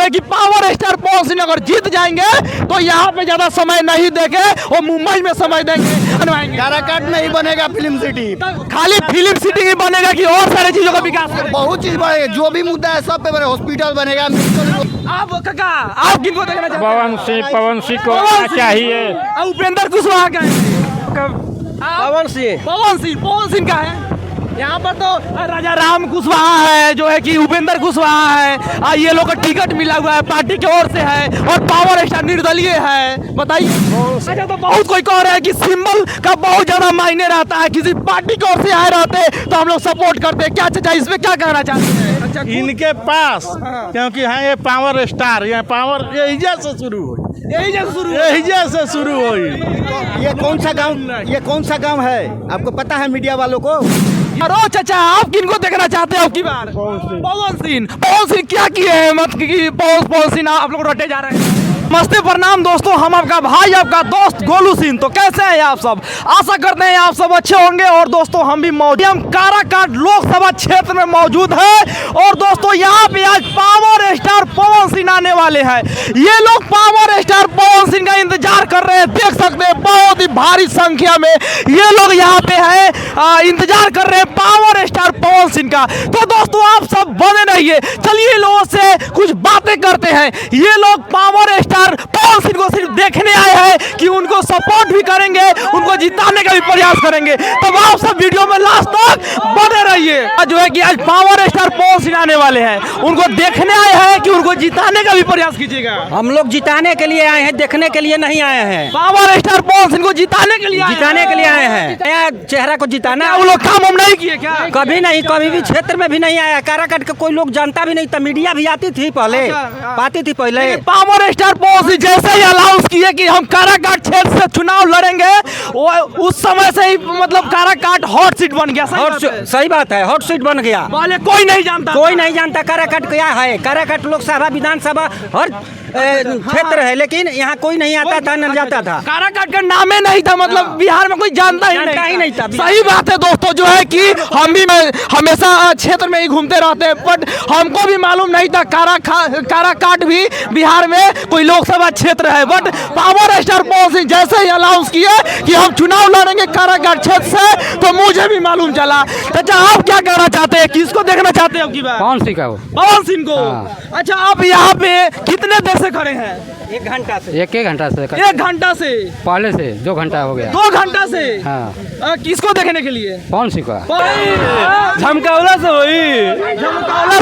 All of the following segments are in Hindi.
है कि पावर स्टार पवन सिंह अगर जीत जाएंगे तो यहाँ पे ज्यादा समय नहीं देंगे और मुंबई में समय देंगे। काराकाट में ही बनेगा फिल्म सिटी, खाली फिल्म सिटी ही बनेगा कि और सारे चीजों का विकास करेंगे? बहुत चीज बनेगा, जो भी मुद्दा है सब पे बने, हॉस्पिटल बनेगा। आप काका आप किनको देखना चाहते हैं? पवन सिंह को आना चाहिए। उपेंद्र कुशवाहा का है? पवन सिंह का है। यहाँ पर तो राजा राम कुशवाहा है, जो है कि उपेंद्र कुशवाहा है। ये लोग का टिकट मिला हुआ है, पार्टी की ओर से है, और पावर स्टार निर्दलीय है। बताइए। अच्छा, तो बहुत कोई कह रहा है कि सिंबल का बहुत ज्यादा मायने रहता है, किसी पार्टी की ओर से आए रहते तो हम लोग सपोर्ट करते। क्या चाचा इसमें क्या कहना चाहते हैं? अच्छा, इनके पास क्योंकि है ये पावर स्टार, ये पावर यही से शुरू हो, यही से शुरू हो। ये कौन सा गांव है आपको पता है मीडिया वालों को? अरे चाचा आप किनको देखना चाहते हो की बार? पवन सिंह क्या किए हैं? मत कि पवन सिंह आप लोग रटे जा रहे हैं। नमस्ते प्रणाम दोस्तों, हम आपका भाई आपका दोस्त गोलू सिंह। तो कैसे हैं आप सब? आशा करते हैं आप सब अच्छे होंगे। और दोस्तों हम भी मौजूद, हम काराकाट लोकसभा क्षेत्र में मौजूद है। और दोस्तों यहाँ पे आज पावर स्टार पवन सिंह आने वाले हैं। ये लोग पावर स्टार पवन सिंह का इंतजार कर रहे हैं। देख सकते हैं बहुत ही भारी संख्या में ये लोग यहाँ पे है, इंतजार कर रहे हैं पावर स्टार पवन सिंह का। तो दोस्तों आप सब बने रहिए, चलिए लोगों से कुछ बातें करते हैं। ये लोग पावर स्टार पवन सिंह को सिर्फ देखने आए हैं कि उनको सपोर्ट भी करेंगे, उनको जिताने का भी प्रयास करेंगे। तब आप सब वीडियो में लास्ट तक बने रहिए। जो है कि आज पावर स्टार पवन सिंह आने वाले हैं, उनको देखने आए हैं कि उनको जिताने का भी प्रयास कीजिएगा। हम लोग जिताने के लिए आए हैं, देखने के लिए नहीं आए हैं। पावर स्टार पवन सिंह को जिताने के लिए आए हैं। नया चेहरा को जिताना। वो लोग काम हम नहीं किए क्या? कभी नहीं, कभी भी क्षेत्र में भी नहीं आया। काराकाट का कोई लोग जानता भी नहीं था, मीडिया भी आती थी पहले, पाती थी पहले। पावर स्टार पवन सिंह जैसे ही अनाउंस किए कि हम काराकाट क्षेत्र से चुनाव लड़ेंगे, उस समय से ही मतलब काराकाट हॉट सीट बन गया। सही बात है, हॉट सीट बन गया। पहले कोई नहीं जानता काराकाट क्या है। काराकाट लोकसभा विधानसभा हर क्षेत्र है, लेकिन यहाँ कोई नहीं आता था, न जाता था। काराकाट का नामे नहीं था, मतलब बिहार में कोई जानता ही नहीं था। सही बात है दोस्तों, जो है कि हम भी हमेशा क्षेत्र में ही घूमते रहते हैं, बट हमको भी मालूम नहीं था काराकाट भी बिहार में कोई लोकसभा क्षेत्र है। But power star Pawan Singh जैसे ही अनाउंस किए कि हम चुनाव लड़ेंगे काराकाट क्षेत्र से, तो मुझे भी मालूम चला। चाचा आप क्या कहना चाहते हैं, किसको देखना चाहते हो? पवन सिंह का। पवन सिंह को। अच्छा, आप यहाँ पे कितने देर से खड़े हैं? एक घंटा से। एक घंटा से पहले से 2 घंटा हो गया। 2 घंटा से? हाँ। किसको देखने के लिए? पवन सिंह का। झमकावला से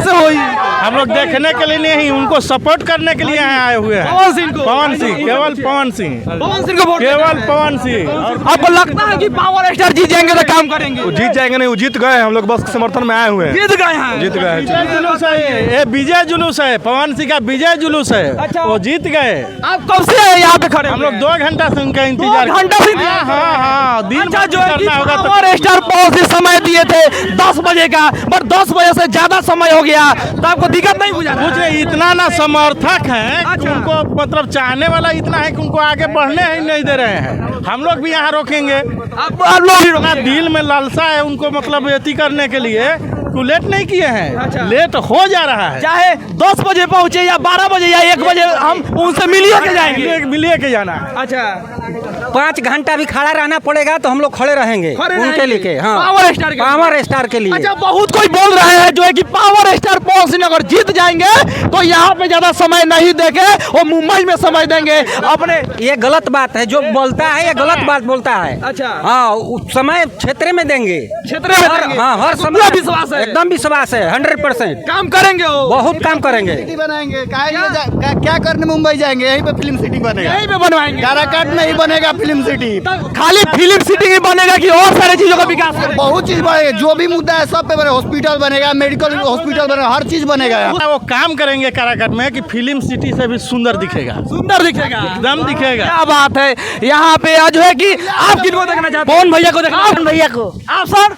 हुई। हम लोग देखने के लिए नहीं, उनको सपोर्ट करने के लिए आए हुए हैं। पवन सिंह को? पवन सिंह, केवल पवन सिंह को वोट केवल पवन सिंह। आपको लगता है कि पावर स्टार जीत जाएंगे तो काम करेंगे? वो जीत जाएंगे नहीं, वो जीत गए। हम लोग बस समर्थन में आए हुए हैं। जीत गए हैं? जीत गए हैं। जुलूस है ये, विजय जुलूस है। पवन सिंह का विजय जुलूस है। अच्छा। वो जीत गए। आप कब से यहाँ पे खड़े? हम लोग 2 घंटा से उनका इंतजार। 2 घंटा से? हाँ, दिन अच्छा, जो है कि करना होगा तो पावर स्टार पवन सिंह समय दिए थे 10 बजे का, बट 10 बजे से ज्यादा समय हो गया, तो आपको दिक्कत नहीं बुझा? कुछ इतना ना समर्थक है। अच्छा। उनको मतलब चाहने वाला इतना है कि उनको आगे बढ़ने ही नहीं दे रहे हैं। हम लोग भी यहाँ रोकेंगे। आप लोग ही अपना दिल में लालसा है उनको, मतलब एती करने के लिए तो लेट नहीं किए हैं। अच्छा। लेट हो जा रहा है। चाहे 10 बजे पहुंचे या 12 बजे या 1 बजे, हम उनसे मिलिए के जाएंगे। मिलिए के जाना है। अच्छा, 5 घंटा भी खड़ा रहना पड़ेगा तो हम लोग खड़े रहेंगे उनके लिए। हाँ, पावर स्टार के लिए। अच्छा, बहुत कोई बोल रहे हैं जो है कि पावर स्टार पवन सिंह अगर जीत जाएंगे तो यहाँ पे ज्यादा समय नहीं देंगे और मुंबई में समय देंगे अपने। ये गलत बात है, जो बोलता है ये गलत बात बोलता है। अच्छा। हाँ, उस समय क्षेत्र में देंगे। क्षेत्र में? हाँ, हर समय विश्वास है? एकदम विश्वास है, 100% काम करेंगे वो। बहुत काम करेंगे। सिटी बनाएंगे। क्या करने मुंबई जाएंगे? यहीं पे फिल्म सिटी बनेगा। यहीं पे बनवाएंगे? काराकाट में ही बनेगा फिल्म सिटी। खाली फिल्म सिटी ही बनेगा कि और सारे चीजों का विकास करेंगे? बहुत चीज बनेगा, जो भी मुद्दा है सब पे बने, हॉस्पिटल बनेगा, मेडिकल हॉस्पिटल बनेगा, हर चीज बनेगा। वो काम करेंगे काराकाट में कि फिल्म सिटी से भी सुंदर दिखेगा। सुंदर दिखेगा, एकदम दिखेगा। क्या बात है। यहाँ पे जो है कि आप किनको देखना चाहते हैं? पवन भैया को देखना? पवन भैया को। आप सर?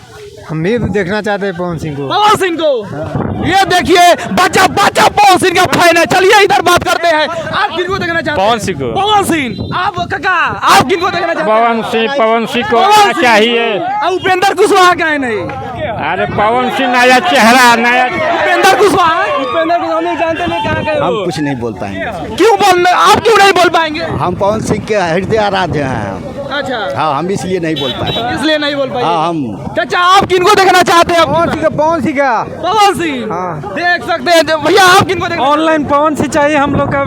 हम भी देखना चाहते हैं पवन सिंह को। पवन सिंह को। ये देखिए बच्चा पवन सिंह का फैन है। चलिए इधर बात करते हैं। आप किनको देखना चाहते हैं? पवन सिंह को। पवन सिंह। आप काका आप किनको देखना चाहते हैं? पवन सिंह को आना चाहिए। उपेंद्र कुशवाहा का है नहीं? अरे पवन सिंह नया चेहरा, नया उपेंद्र कुशवाहा नहीं जानते नहीं, कहाँ गए हम हो? कुछ नहीं बोल पाएंगे। क्यों आप क्यों नहीं बोल पाएंगे? हम पवन सिंह के हृदय आराध्य हैं। अच्छा, हाँ, हम इसलिए नहीं बोल पाए। इसलिए नहीं बोल पाएंगे। हाँ, हम चाचा आप किनको देखना चाहते हैं? पवन सिंह का पवन सिंह। हाँ। देख सकते हैं भैया, आप किनको देखना? ऑनलाइन पवन सिंह चाहिए हम लोग का।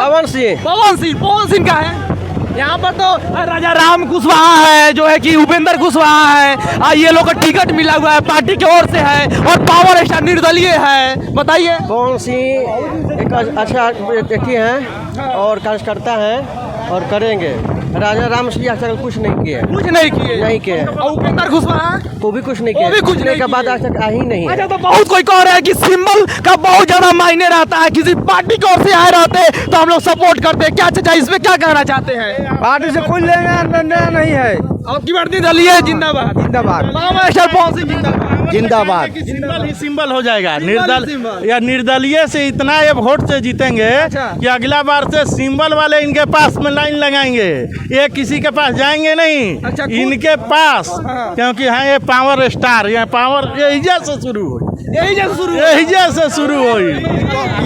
पवन सिंह का है। यहाँ पर तो राजा राम कुशवाहा है, जो है कि उपेंद्र कुशवाहा है, ये लोग का टिकट मिला हुआ है, पार्टी की ओर से है, और पावर स्टार निर्दलीय है। बताइए। पवन सिंह एक अच्छा व्यक्ति हैं और कार्यकर्ता हैं और करेंगे। राजा राम सिंह आज तक कुछ नहीं किए। कुछ नहीं किए। नहीं किए। और उपेंद्र कुशवाहा वो भी कुछ नहीं वो किए। भी कुछ पूछने नहीं के बाद किए। आज तक आ ही नहीं है। अच्छा, तो बहुत कोई कह रहा है कि सिंबल का बहुत ज्यादा मायने रहता है, किसी पार्टी की ओर से आए रहते तो हम लोग सपोर्ट करते हैं। क्या चाचा इसमें क्या कहना चाहते हैं? पार्टी से कोई लेना नहीं है। आपकी बात निर्दलीय जिंदाबाद। जिंदाबाद। पावर स्टार पवन सिंह जिंदाबाद। जिंदाबाद। सिंबल ही सिंबल हो जाएगा। सिंबल ही सिंबल। या निर्दलीय से इतना ये वोट से जीतेंगे अच्छा। कि अगला बार से सिंबल वाले इनके पास में लाइन लगाएंगे। ये किसी के पास जाएंगे नहीं। अच्छा, इनके पास, हाँ। क्योंकि हाँ ये पावर स्टार, ये पावर यही से शुरू हो, यही जैसे शुरू यही से शुरू हुई।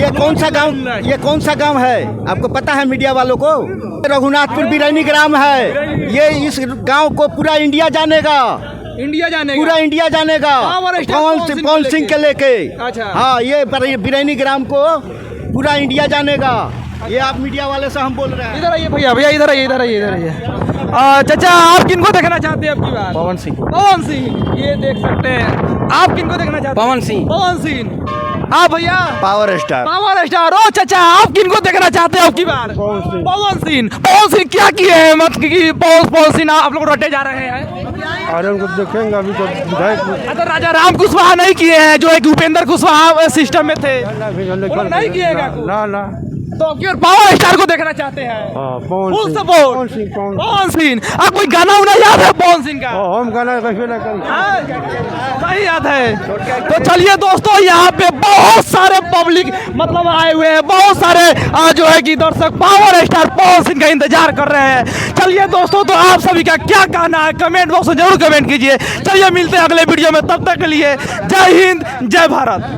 ये कौन सा गांव है आपको पता है मीडिया वालों को? रघुनाथपुर बिरैनी ग्राम है। ये इस गांव को पूरा इंडिया जानेगा। इंडिया जाने पूरा इंडिया जानेगा पावर स्टार पवन सिंह के लेके। अच्छा। हाँ, ये बिरैनी ग्राम को पूरा इंडिया जानेगा। ये आप मीडिया वाले से हम बोल रहे हैं। इधर आइए भैया, इधर आइए। चाचा आप किनको देखना चाहते हैं अब की बार? पवन सिंह। ये देख सकते हैं। आप किनको देखना चाहते हैं? पवन सिंह। आप भैया? Power star. ओ चाचा आप किनको देखना चाहते हैं अब की बार? पवन सिंह क्या किए हैं? मत कि पवन सिंह आप लोग रटे जा रहे हैं। अरे उनको देखेंगे अभी तो विधायक। तो राजा राम कुशवाहा नहीं किए हैं, जो एक उपेंद्र कुशवाहा सिस्टम में थे। वो लोग नहीं किएगा कुछ। ना तो अब क्यों पावर स्टार को देखना चाहते हैं? Full support Pawan Singh. आप कोई गाना उना याद है पवन सिंह का? हम गाना कैसे ना करें। सही याद है। तो चलिए दोस्तों, यहाँ पे बहुत सारे पब्लिक मतलब आए हुए हैं, बहुत सारे जो है कि दर्शक पावर स्टार पवन सिंह का इंतजार कर रहे हैं। चलिए दोस्तों, तो आप सभी का क्या कहना है कमेंट बॉक्स में जरूर कमेंट कीजिए। चलिए मिलते हैं अगले वीडियो में, तब तक के लिए जय हिंद, जय भारत।